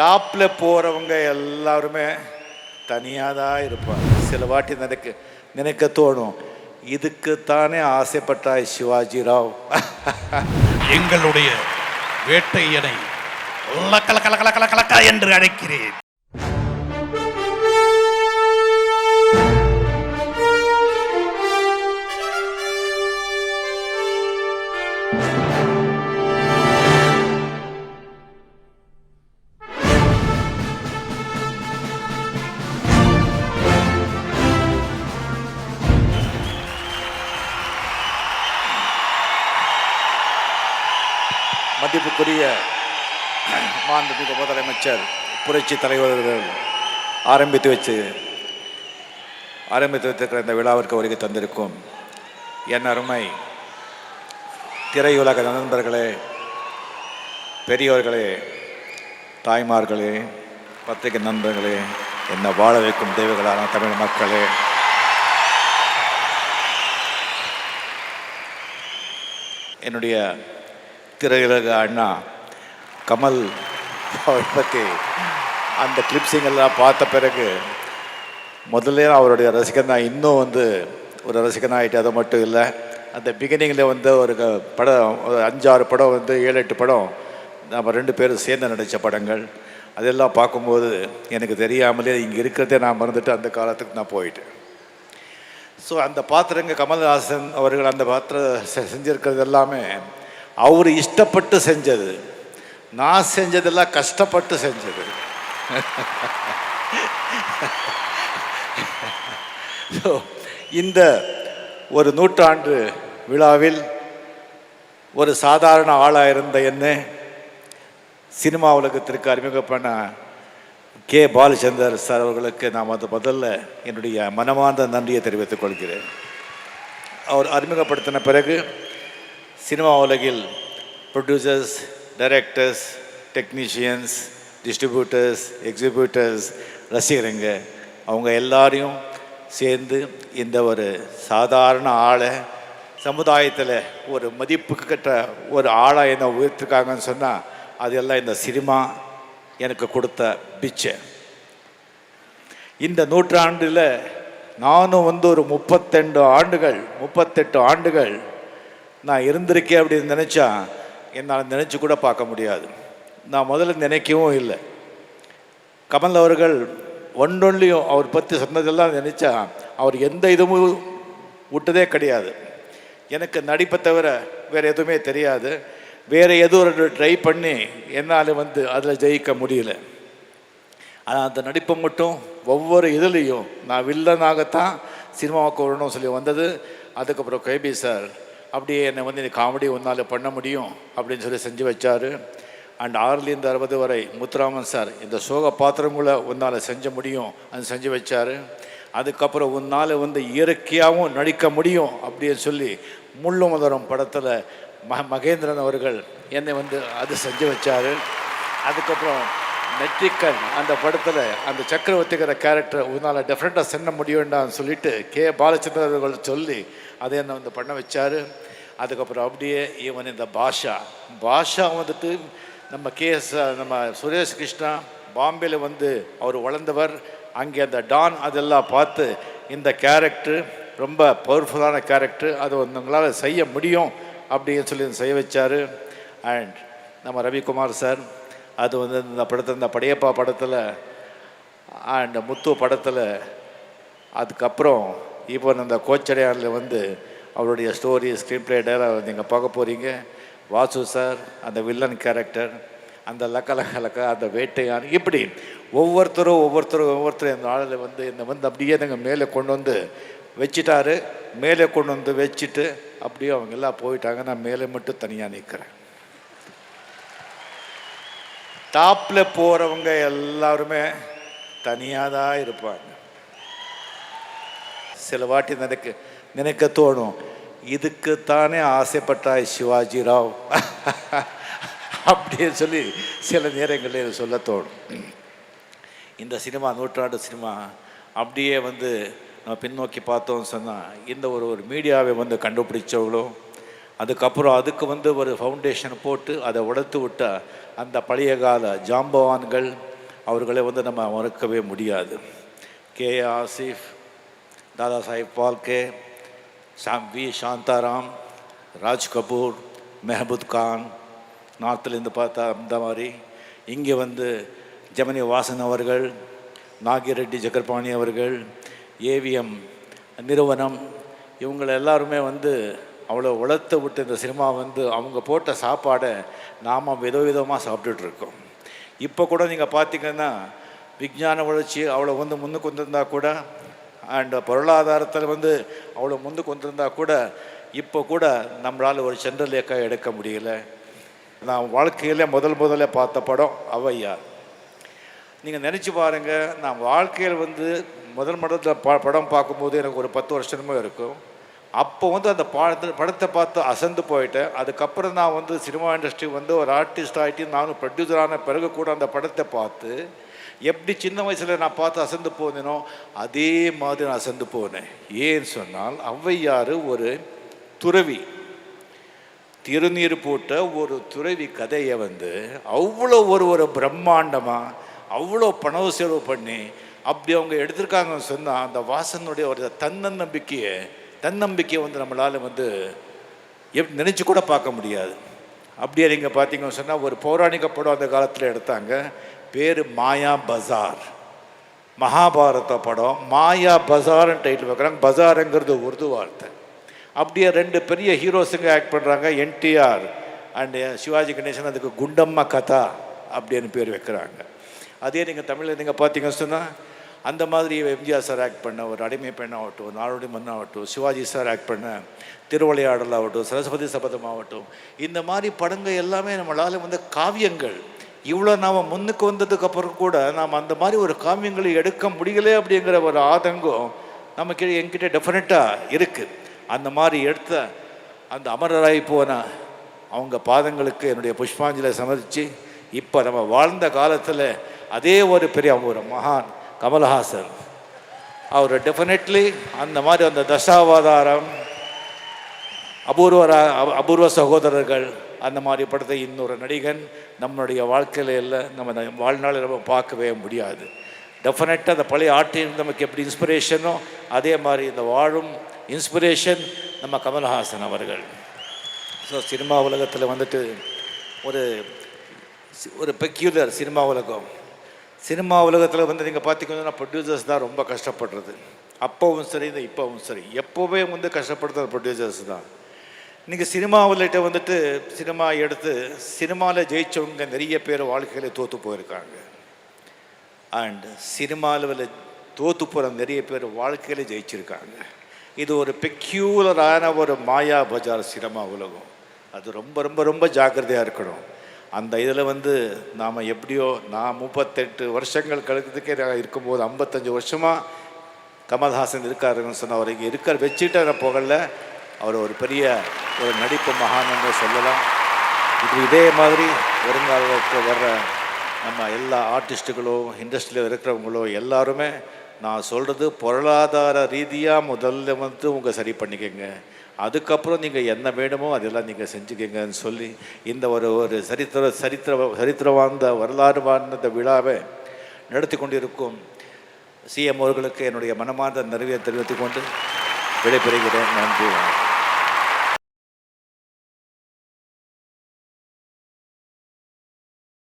டாப்பில் போகிறவங்க எல்லாருமே தனியாக தான் இருப்பாங்க. சில வாட்டி நினைக்க தோணும், இதுக்குத்தானே ஆசைப்பட்டாய் சிவாஜி ராவ். எங்களுடைய வேட்டையனை என்று அழைக்கிறேன். மதிப்புக்குரிய மாண்புமிகு முதலமைச்சர் புரட்சி தலைவர்கள் ஆரம்பித்து வைத்திருக்கிற இந்த விழாவிற்கு வருகை தந்திருக்கும் என் அருமை திரையுலக நண்பர்களே, பெரியோர்களே, தாய்மார்களே, பத்திரிகை நண்பர்களே, என்னை வாழ வைக்கும் தெய்வங்களான தமிழ் மக்களே, என்னுடைய திரையுலக அண்ணா கமல் பற்றி அந்த கிளிப்ஸிங்கெல்லாம் பார்த்த பிறகு முதல்ல அவருடைய ரசிகன் தான். இன்னும் ஒரு ரசிகன் ஆகிட்டு. அது மட்டும் இல்லை, அந்த பிகினிங்கில் ஒரு படம், ஒரு 5-6 படம் 7-8 படம் நம்ம 2 பேரும் சேர்ந்து நடித்த படங்கள், அதெல்லாம் பார்க்கும்போது எனக்கு தெரியாமலே இங்கே இருக்கிறதே நான் மறந்துட்டு அந்த காலத்துக்கு நான் போயிட்டேன். ஸோ அந்த பாத்திரங்க கமல்ஹாசன் அவர்கள் அந்த பாத்திரம் செஞ்சுருக்கிறது எல்லாமே அவர் இஷ்டப்பட்டு செஞ்சது. நான் செஞ்சதெல்லாம் கஷ்டப்பட்டு செஞ்சது. ஸோ இந்த ஒரு நூற்றாண்டு விழாவில் ஒரு சாதாரண ஆளாக இருந்த என்னை சினிமா உலகத்திற்கு அறிமுகம் பண்ண கே பாலச்சந்தர் சார் அவர்களுக்கு நான் முதல்ல என்னுடைய மனமார்ந்த நன்றியை தெரிவித்துக் கொள்கிறேன். அவர் அறிமுகப்படுத்தின பிறகு சினிமா உலகில் producers, directors, technicians, distributors, exhibitors, ரசிகருங்க, அவங்க எல்லாரையும் சேர்ந்து இந்த ஒரு சாதாரண ஆளை சமுதாயத்தில் ஒரு மதிப்பு கட்ட ஒரு ஆளாக என்ன உயர்த்திருக்காங்கன்னு சொன்னால் அதெல்லாம் இந்த சினிமா எனக்கு கொடுத்த பிச்சை. இந்த நூற்றாண்டில் நானும் ஒரு 38 ஆண்டுகள் நான் இருந்திருக்கேன் அப்படின்னு நினச்சா என்னால் நினச்சி கூட பார்க்க முடியாது. நான் முதல்ல நினைக்கவும் இல்லை. கமல் அவர்கள் ஒன்றொன்றியும் அவர் பற்றி சொன்னதெல்லாம் நினச்சா அவர் எந்த இதுவும் விட்டதே கிடையாது. எனக்கு நடிப்பை தவிர வேறு எதுவுமே தெரியாது. வேறு ஏதோ ஒரு ட்ரை பண்ணி என்னால் அதில் ஜெயிக்க முடியல. ஆனால் அந்த நடிப்பை மட்டும் ஒவ்வொரு இதுலேயும் நான் வில்லனாகத்தான் சினிமாவுக்கு வரணும்னு சொல்லி வந்தது. அதுக்கப்புறம் கேபி சார் அப்படியே என்னை இந்த காமெடி உன்னால் பண்ண முடியும் அப்படின்னு சொல்லி செஞ்சு வச்சார். அண்ட் 6லேருந்து 60 வரை முத்துராமன் சார் இந்த சோக பாத்திரங்களை உன்னால் செஞ்ச முடியும் அது செஞ்சு வச்சார். அதுக்கப்புறம் உன்னால் இயற்கையாகவும் நடிக்க முடியும் அப்படின்னு சொல்லி முள்ளும் மலரும் படத்தில் மகேந்திரன் அவர்கள் என்னை அது செஞ்சு வச்சார். அதுக்கப்புறம் நெற்றிக்கண் அந்த படத்தில் அந்த சக்கரவர்த்திக்கிற கேரக்டர் உன்னால் டெஃபினட்டாக சென்ன முடியும்டான்னு சொல்லிட்டு கே பாலச்சந்திரன் அவர்கள் சொல்லி அதை என்னை பண்ண வச்சார். அதுக்கப்புறம் அப்படியே ஈவன் இந்த பாஷா நம்ம சுரேஷ் கிருஷ்ணா பாம்பேயில் அவர் வளர்ந்தவர். அங்கே அந்த டான் அதெல்லாம் பார்த்து இந்த கேரக்டர் ரொம்ப பவர்ஃபுல்லான கேரக்டர், அது உங்களால் செய்ய முடியும் அப்படின்னு சொல்லி செய்ய வச்சார். அண்ட் நம்ம ரவிக்குமார் சார் அது இந்த படத்தில் இந்த படையப்பா படத்தில் அண்ட் முத்து படத்தில், அதுக்கப்புறம் இப்போ அந்த கோச்சடையாரில் அவருடைய ஸ்டோரி, ஸ்க்ரீன் பிளே, டைலாக் நீங்கள் பார்க்க போகிறீங்க. வாசு சார் அந்த வில்லன் கேரக்டர், அந்த லக்க அந்த வேட்டையான், இப்படி ஒவ்வொருத்தரும் இந்த ஆளில் என்னை அப்படியே நாங்கள் மேலே கொண்டு வச்சிட்டாரு. மேலே கொண்டு வச்சுட்டு அப்படியே அவங்க எல்லாம் போயிட்டாங்க. நான் மேலே மட்டும் தனியாக நிற்கிறேன். டாப்பில் போகிறவங்க எல்லாருமே தனியாக தான் இருப்பாங்க. சில வாட்டி நினைக்க தோணும், இதுக்குத்தானே ஆசைப்பட்டாய் சிவாஜி ராவ் அப்படின்னு சொல்லி சில நேரங்களில் சொல்ல தோணும். இந்த சினிமா நூற்றாண்டு சினிமா அப்படியே நம்ம பின்னோக்கி பார்த்தோம்னு சொன்னால் இந்த ஒரு மீடியாவை கண்டுபிடிச்சவங்களும் அதுக்கப்புறம் அதுக்கு ஒரு ஃபவுண்டேஷன் போட்டு அதை உடைத்து விட்ட அந்த பழைய கால ஜாம்பவான்கள் அவர்களை வந்து நம்ம மறக்கவே முடியாது. கே ஆசிஃப், தாதா சாஹிப் பால்கே, வி சாந்தாராம், ராஜ் கபூர், மெஹபூத் கான், நார்த்துலேருந்து பார்த்தா அந்த மாதிரி. இங்கே வந்து ஜெமினி வாசன் அவர்கள், நாகிரெட்டி ஜக்கர்பாணி அவர்கள், ஏவிஎம் நிறுவனம், இவங்களை எல்லாருமே வந்து அவ்வளோ வளர்த்து விட்டு இந்த சினிமா வந்து அவங்க போட்ட சாப்பாடை நாம் விதவிதமாக சாப்பிட்டுட்ருக்கோம். இப்போ கூட நீங்கள் பார்த்திங்கன்னா விஞ்ஞான வளர்ச்சி அவ்வளோ வந்து முன்னுக்கு வந்திருந்தா கூட, அண்ட் பொருளாதாரத்தில் வந்து அவ்வளோ முன்னுக்கு வந்திருந்தா கூட, இப்போ கூட நம்மளால் ஒரு சந்திரலேகா எடுக்க முடியல. நான் வாழ்க்கையில் முதல்ல பார்த்த படம் ஔவையார். நீங்கள் நினச்சி பாருங்கள், நான் வாழ்க்கையில் வந்து முதல் படம் பார்க்கும்போது எனக்கு ஒரு 10 வருஷமே இருக்கும். அப்போ வந்து அந்த படத்தை பார்த்து அசந்து போயிட்டேன். அதுக்கப்புறம் நான் வந்து சினிமா இண்டஸ்ட்ரி வந்து ஒரு ஆர்டிஸ்ட் ஆகிட்டு நானும் ப்ரொடியூசரான பிறகு கூட அந்த படத்தை பார்த்து எப்படி சின்ன வயசில் நான் பார்த்து அசந்து போனேனோ அதே மாதிரி நான் அசந்து போனேன். ஏன்னு சொன்னால் ஔவையார் ஒரு துறவி, திருநீர் போட்ட ஒரு துறவி கதையை வந்து அவ்வளோ ஒரு பிரம்மாண்டமாக அவ்வளோ பணம் செலவு பண்ணி அப்படி அவங்க எடுத்திருக்காங்கன்னு சொன்னால் அந்த வாசனுடைய ஒரு தன்னம்பிக்கையை வந்து நம்மளால் வந்து நினச்சி கூட பார்க்க முடியாது. அப்படியே நீங்கள் பார்த்தீங்கன்னு சொன்னால் ஒரு பௌராணிக படம் அந்த காலத்தில் எடுத்தாங்க, பேர் மாயா பஜார். மகாபாரத படம் மாயா பஜார்னு டைட்டில் வைக்கிறாங்க. பஜாருங்கிறது உருது வார்த்தை. அப்படியே 2 பெரிய ஹீரோஸுங்க ஆக்ட் பண்ணுறாங்க, என்டிஆர் அண்டு சிவாஜி கணேசன். அதுக்கு குண்டம்மா கதா அப்படின்னு பேர் வைக்கிறாங்க. அதே நீங்கள் தமிழில் நீங்கள் பார்த்தீங்கன்னு சொன்னால் அந்த மாதிரி எம்ஜிஆர் சார் ஆக்ட் பண்ண ஒரு அடிமை பெண் ஆகட்டும், நாடோடி மண் ஆகட்டும், சிவாஜி சார் ஆக்ட் பண்ண திருவிளையாடல் ஆகட்டும், சரஸ்வதி சபதம் ஆகட்டும், இந்த மாதிரி படங்கள் எல்லாமே நம்மளால் வந்து காவியங்கள். இவ்வளோ நாம் முன்னுக்கு வந்ததுக்கப்புறம் கூட நாம் அந்த மாதிரி ஒரு காவியங்களை எடுக்க முடியலை அப்படிங்கிற ஒரு ஆதங்கம் நமக்கு என்கிட்ட டெஃபினட்டாக இருக்குது. அந்த மாதிரி எடுத்த அந்த அமரராய் போன அவங்க பாதங்களுக்கு என்னுடைய புஷ்பாஞ்சலி சமர்ப்பித்து, இப்போ நம்ம வாழ்ந்த காலத்தில் அதே ஒரு பெரிய ஒரு மகான் கமல்ஹாசன், அவர் டெஃபினெட்லி அந்த மாதிரி அந்த தசாவதாரம், அபூர்வ சகோதரர்கள், அந்த மாதிரி படத்தை இன்னொரு நடிகன் நம்மளுடைய வாழ்க்கையில் இல்லை, நம்ம வாழ்நாளில் நம்ம பார்க்கவே முடியாது. டெஃபினட்டாக அந்த பழைய ஆர்டிஸ்ட் நமக்கு எப்படி இன்ஸ்பிரேஷனோ அதே மாதிரி இந்த வாழும் இன்ஸ்பிரேஷன் நம்ம கமல்ஹாசன் அவர்கள். ஸோ சினிமா உலகத்தில் வந்துட்டு ஒரு பெக்யூலர் சினிமா உலகம். சினிமா உலகத்தில் வந்து நீங்கள் பார்த்தீங்கன்னா ப்ரொடியூசர்ஸ் தான் ரொம்ப கஷ்டப்படுறது. அப்போவும் சரி, இந்த இப்போவும் சரி, எப்போவே வந்து கஷ்டப்படுறது ப்ரொடியூசர்ஸ் தான். நீங்கள் சினிமாவில்கிட்ட வந்துட்டு சினிமா எடுத்து சினிமாவில் ஜெயித்தவங்க நிறைய பேர் வாழ்க்கையில் தோற்று போயிருக்காங்க. அண்ட் சினிமாவில் தோற்று போகிற நிறைய பேர் வாழ்க்கையில் ஜெயிச்சிருக்காங்க. இது ஒரு பெக்யூலரான ஒரு மாயா பஜார் சினிமா உலகம். அது ரொம்ப ரொம்ப ரொம்ப ஜாக்கிரதையாக இருக்கணும். அந்த இதில் வந்து நாம் எப்படியோ, நான் 38 வருஷங்கள் கழிக்கிறதுக்கே இருக்கும்போது 55 வருஷமாக கமல்ஹாசன் இருக்காருன்னு சொன்னால் அவர் இங்கே இருக்கார் வச்சுட்டு அதை புகழ அவர் ஒரு பெரிய ஒரு நடிப்பு மகான்னு சொல்லலாம். இதே மாதிரி வருங்காலத்தில் வர்ற நம்ம எல்லா ஆர்டிஸ்ட்டுகளோ இண்டஸ்ட்ரியில் இருக்கிறவங்களோ எல்லாருமே நான் சொல்கிறது பொருளாதார ரீதியாக முதல்ல வந்து உங்கள் சரி பண்ணிக்கங்க, அதுக்கப்புறம் நீங்கள் என்ன வேணுமோ அதெல்லாம் நீங்கள் செஞ்சுக்கங்கன்னு சொல்லி இந்த ஒரு சரித்திர வாழ்ந்த வரலாறு வாழ்ந்த விழாவை நடத்தி கொண்டிருக்கும் சிஎம் அவர்களுக்கு என்னுடைய மனமார்ந்த நிறைவை தெரிவித்துக் கொண்டு விடைபெறுகிறேன். நன்றி.